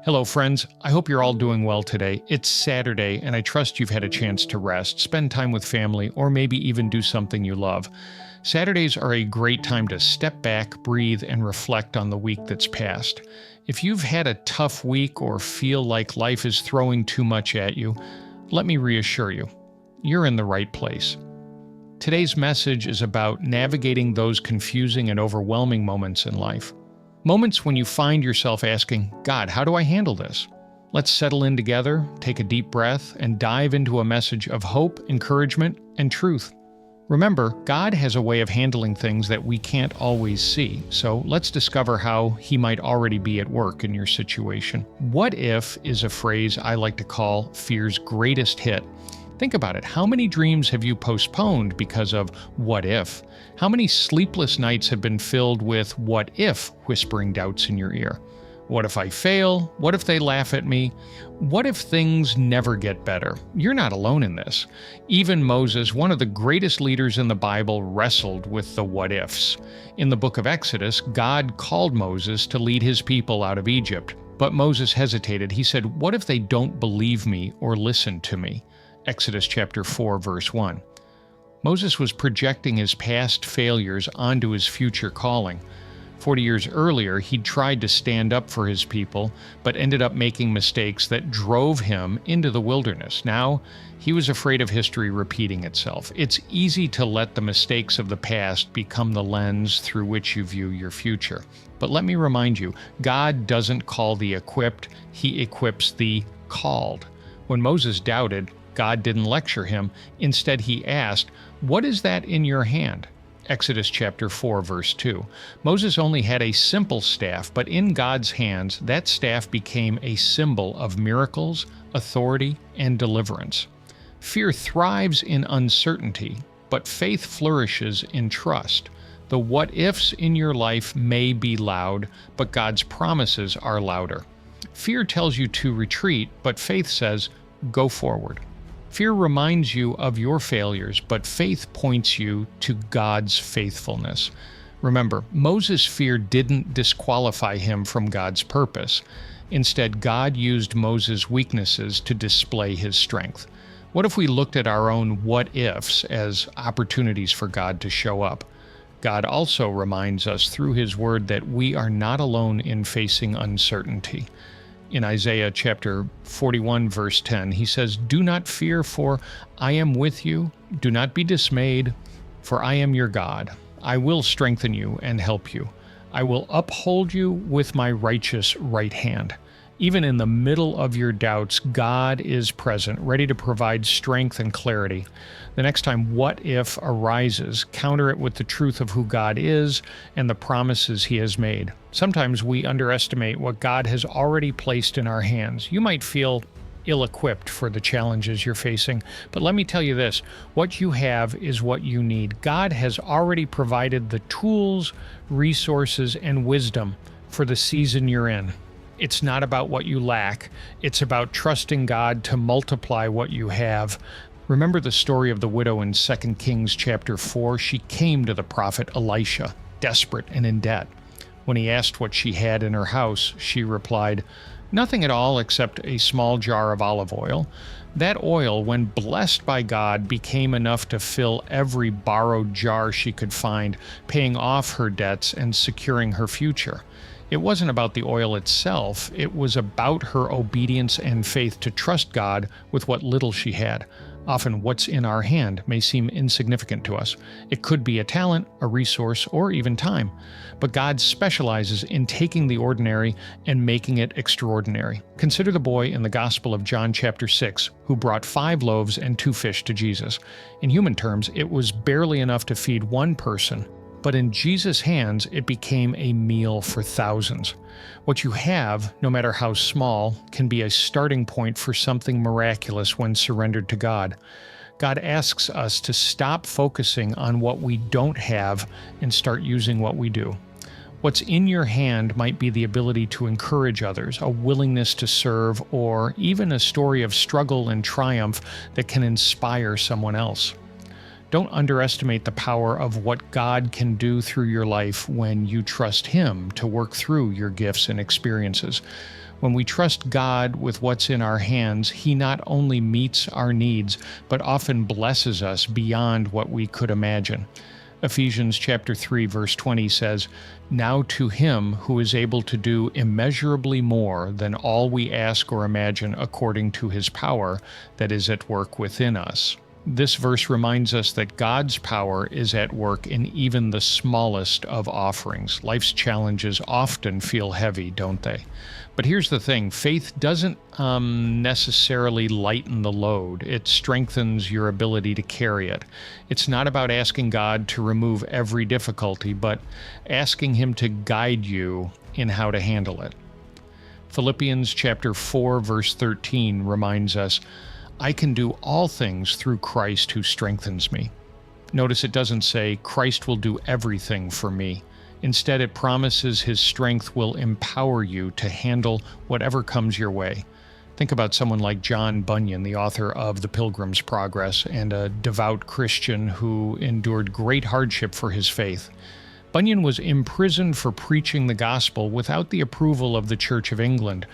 Hello, friends. I hope you're all doing well today. It's Saturday, and I trust you've had a chance to rest, spend time with family, or maybe even do something you love. Saturdays are a great time to step back, breathe, and reflect on the week that's passed. If you've had a tough week or feel like life is throwing too much at you, let me reassure you, you're in the right place. Today's message is about navigating those confusing and overwhelming moments in life. Moments when you find yourself asking, God, how do I handle this? Let's settle in together, take a deep breath, and dive into a message of hope, encouragement, and truth. Remember, God has a way of handling things that we can't always see, so let's discover how He might already be at work in your situation. What if is a phrase I like to call fear's greatest hit. Think about it. How many dreams have you postponed because of what if? How many sleepless nights have been filled with what if whispering doubts in your ear? What if I fail? What if they laugh at me? What if things never get better? You're not alone in this. Even Moses, one of the greatest leaders in the Bible, wrestled with the what ifs. In the book of Exodus, God called Moses to lead his people out of Egypt. But Moses hesitated. He said, what if they don't believe me or listen to me? Exodus chapter 4, verse 1. Moses was projecting his past failures onto his future calling. 40 years earlier, he'd tried to stand up for his people, but ended up making mistakes that drove him into the wilderness. Now, he was afraid of history repeating itself. It's easy to let the mistakes of the past become the lens through which you view your future. But let me remind you, God doesn't call the equipped, He equips the called. When Moses doubted, God didn't lecture him. Instead, He asked, what is that in your hand? Exodus chapter 4, verse 2. Moses only had a simple staff, but in God's hands, that staff became a symbol of miracles, authority, and deliverance. Fear thrives in uncertainty, but faith flourishes in trust. The what-ifs in your life may be loud, but God's promises are louder. Fear tells you to retreat, but faith says, go forward. Fear reminds you of your failures, but faith points you to God's faithfulness. Remember, Moses' fear didn't disqualify him from God's purpose. Instead, God used Moses' weaknesses to display His strength. What if we looked at our own what-ifs as opportunities for God to show up? God also reminds us through His Word that we are not alone in facing uncertainty. In Isaiah chapter 41, verse 10, He says, do not fear, for I am with you. Do not be dismayed, for I am your God. I will strengthen you and help you. I will uphold you with my righteous right hand. Even in the middle of your doubts, God is present, ready to provide strength and clarity. The next time what if arises, counter it with the truth of who God is and the promises He has made. Sometimes we underestimate what God has already placed in our hands. You might feel ill-equipped for the challenges you're facing, but let me tell you this, what you have is what you need. God has already provided the tools, resources, and wisdom for the season you're in. It's not about what you lack. It's about trusting God to multiply what you have. Remember the story of the widow in 2 Kings chapter 4? She came to the prophet Elisha, desperate and in debt. When he asked what she had in her house, she replied, nothing at all except a small jar of olive oil. That oil, when blessed by God, became enough to fill every borrowed jar she could find, paying off her debts and securing her future. It wasn't about the oil itself, it was about her obedience and faith to trust God with what little she had. Often what's in our hand may seem insignificant to us. It could be a talent, a resource, or even time. But God specializes in taking the ordinary and making it extraordinary. Consider the boy in the Gospel of John chapter 6 who brought 5 loaves and 2 fish to Jesus. In human terms, it was barely enough to feed one person. But in Jesus' hands, it became a meal for thousands. What you have, no matter how small, can be a starting point for something miraculous when surrendered to God. God asks us to stop focusing on what we don't have and start using what we do. What's in your hand might be the ability to encourage others, a willingness to serve, or even a story of struggle and triumph that can inspire someone else. Don't underestimate the power of what God can do through your life when you trust Him to work through your gifts and experiences. When we trust God with what's in our hands, He not only meets our needs, but often blesses us beyond what we could imagine. Ephesians chapter 3, verse 20 says, "Now to Him who is able to do immeasurably more than all we ask or imagine according to His power that is at work within us." This verse reminds us that God's power is at work in even the smallest of offerings. Life's challenges often feel heavy, don't they? But here's the thing, faith doesn't necessarily lighten the load. It strengthens your ability to carry it. It's not about asking God to remove every difficulty, but asking Him to guide you in how to handle it. Philippians chapter 4, verse 13 reminds us, "I can do all things through Christ who strengthens me." Notice it doesn't say, "Christ will do everything for me." Instead, it promises His strength will empower you to handle whatever comes your way. Think about someone like John Bunyan, the author of The Pilgrim's Progress, and a devout Christian who endured great hardship for his faith. Bunyan was imprisoned for preaching the gospel without the approval of the Church of England.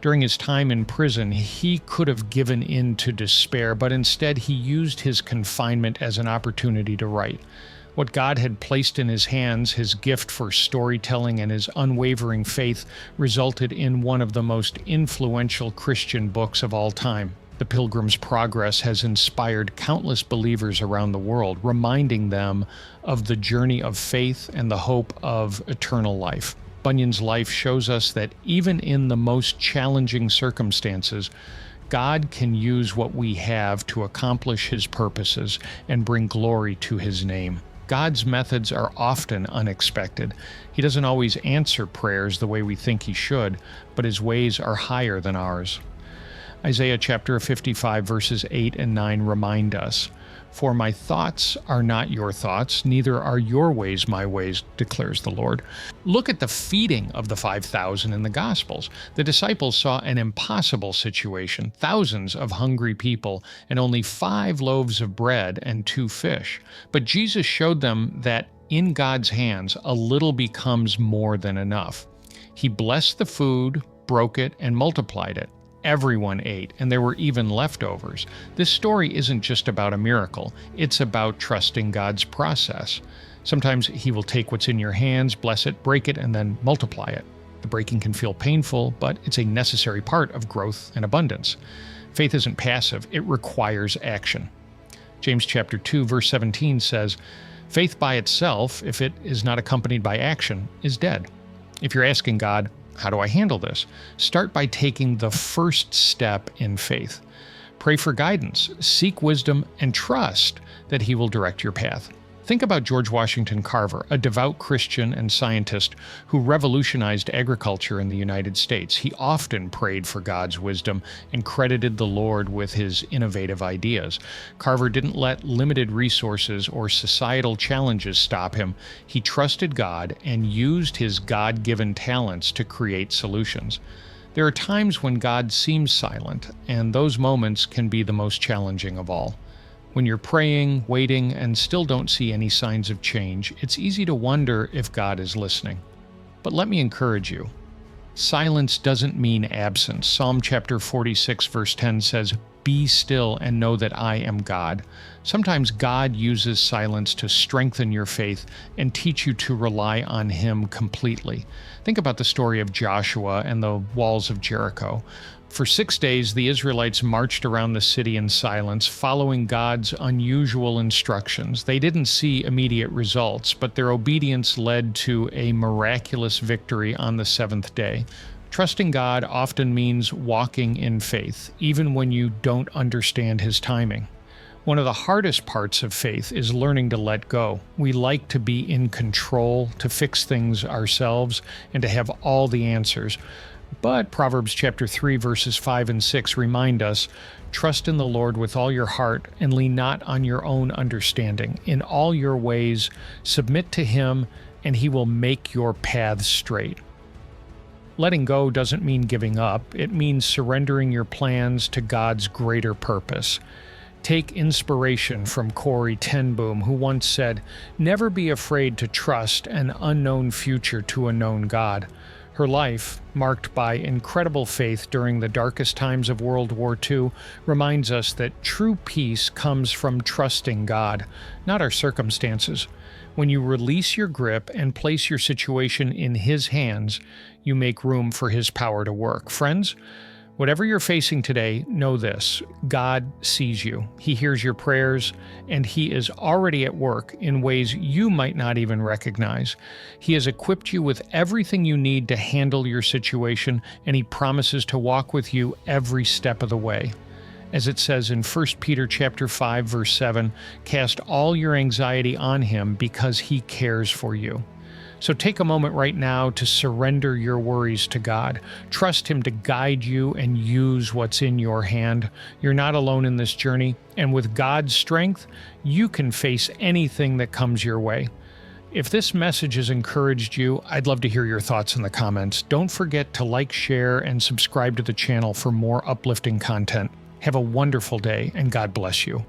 During his time in prison, he could have given in to despair, but instead he used his confinement as an opportunity to write. What God had placed in his hands, his gift for storytelling and his unwavering faith, resulted in one of the most influential Christian books of all time. The Pilgrim's Progress has inspired countless believers around the world, reminding them of the journey of faith and the hope of eternal life. Bunyan's life shows us that even in the most challenging circumstances, God can use what we have to accomplish His purposes and bring glory to His name. God's methods are often unexpected. He doesn't always answer prayers the way we think He should, but His ways are higher than ours. Isaiah chapter 55 verses 8 and 9 remind us, "For my thoughts are not your thoughts, neither are your ways my ways, declares the Lord." Look at the feeding of the 5,000 in the Gospels. The disciples saw an impossible situation, thousands of hungry people, and only 5 loaves of bread and 2 fish. But Jesus showed them that in God's hands, a little becomes more than enough. He blessed the food, broke it, and multiplied it. Everyone ate, and there were even leftovers. This story isn't just about a miracle. It's about trusting God's process. Sometimes He will take what's in your hands, bless it, break it, and then multiply it. The breaking can feel painful, but it's a necessary part of growth and abundance. Faith isn't passive. It requires action. James chapter 2, verse 17 says, "Faith by itself, if it is not accompanied by action, is dead." If you're asking God, "How do I handle this?" start by taking the first step in faith. Pray for guidance, seek wisdom, and trust that He will direct your path. Think about George Washington Carver, a devout Christian and scientist who revolutionized agriculture in the United States. He often prayed for God's wisdom and credited the Lord with his innovative ideas. Carver didn't let limited resources or societal challenges stop him. He trusted God and used his God-given talents to create solutions. There are times when God seems silent, and those moments can be the most challenging of all. When you're praying, waiting, and still don't see any signs of change, it's easy to wonder if God is listening. But let me encourage you. Silence doesn't mean absence. Psalm chapter 46, verse 10 says, "Be still and know that I am God." Sometimes God uses silence to strengthen your faith and teach you to rely on Him completely. Think about the story of Joshua and the walls of Jericho. For 6 days, the Israelites marched around the city in silence, following God's unusual instructions. They didn't see immediate results, but their obedience led to a miraculous victory on the 7th day. Trusting God often means walking in faith, even when you don't understand His timing. One of the hardest parts of faith is learning to let go. We like to be in control, to fix things ourselves, and to have all the answers. But Proverbs chapter 3, verses 5 and 6 remind us, "Trust in the Lord with all your heart and lean not on your own understanding. In all your ways submit to Him, and He will make your paths straight." Letting go doesn't mean giving up. It means surrendering your plans to God's greater purpose. Take inspiration from Corrie ten Boom, who once said, "Never be afraid to trust an unknown future to a known God." Her life, marked by incredible faith during the darkest times of World War II, reminds us that true peace comes from trusting God, not our circumstances. When you release your grip and place your situation in His hands, you make room for His power to work. Friends, whatever you're facing today, know this: God sees you. He hears your prayers, and He is already at work in ways you might not even recognize. He has equipped you with everything you need to handle your situation, and He promises to walk with you every step of the way. As it says in 1 Peter chapter 5, verse 7, "Cast all your anxiety on Him because He cares for you." So take a moment right now to surrender your worries to God. Trust Him to guide you and use what's in your hand. You're not alone in this journey, and with God's strength, you can face anything that comes your way. If this message has encouraged you, I'd love to hear your thoughts in the comments. Don't forget to like, share, and subscribe to the channel for more uplifting content. Have a wonderful day, and God bless you.